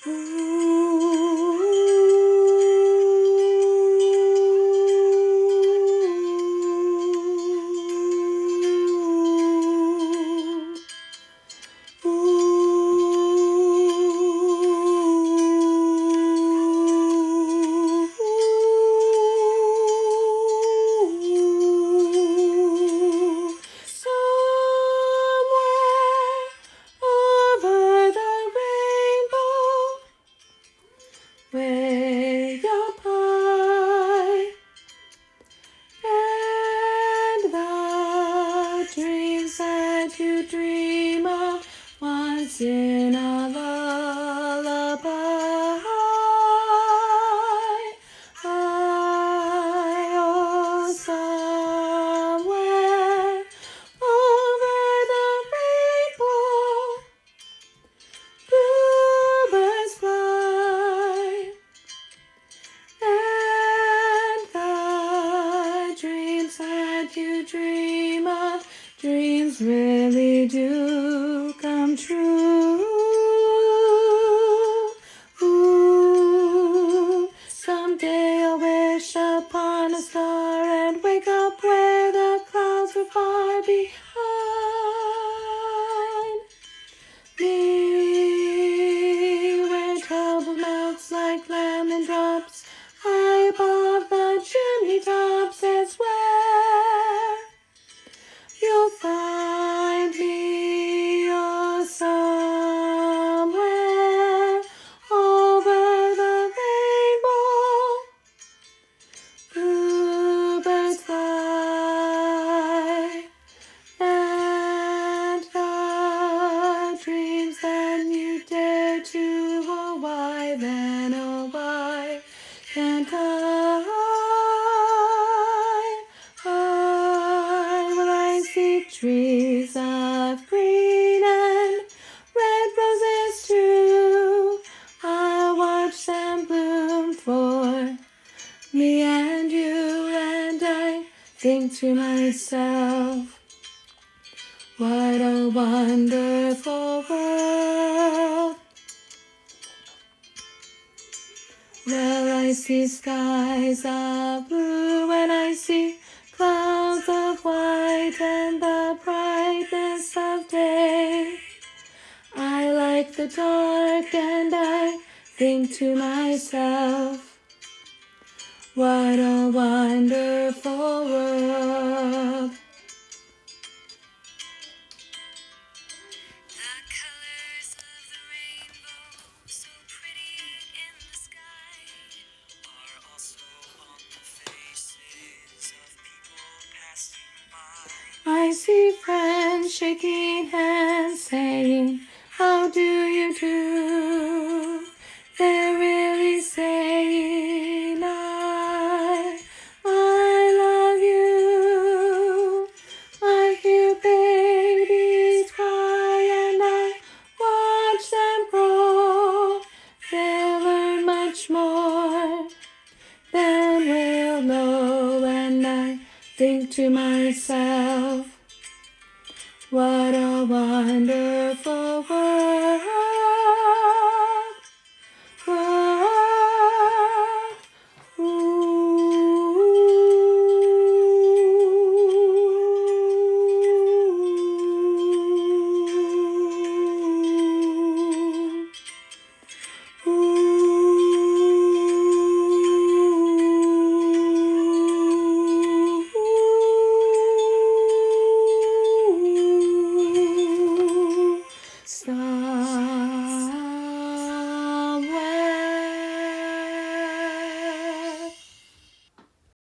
Way up high, and the dreams that you dream of once in a lullaby. Oh, somewhere over the rainbow, bluebirds fly. And the dreams that you dream of, dreams really do come true. Ooh, someday I'll wish upon a star and wake up where the clouds are far behind me, where trouble melts like lemon drops. High above the chimney tops, that's where you'll find me. Oh, somewhere over the rainbow, bluebirds fly, and the dreams that you dare to, oh why then, oh why can't well, I see trees of green and red roses too. I watch them bloom for me and you, and I think to myself, what a wonderful world. Well, I see skies of blue and I see clouds of white and the brightness of day. I like the dark and I think to myself, what a wonderful world. The colors of the rainbow, so pretty in the sky, are also on the faces of people passing by. I see friends shaking hands, saying, how do you do? They're really saying, I love you. I hear babies cry and I watch them grow. They'll learn much more than we'll know, and I think to myself,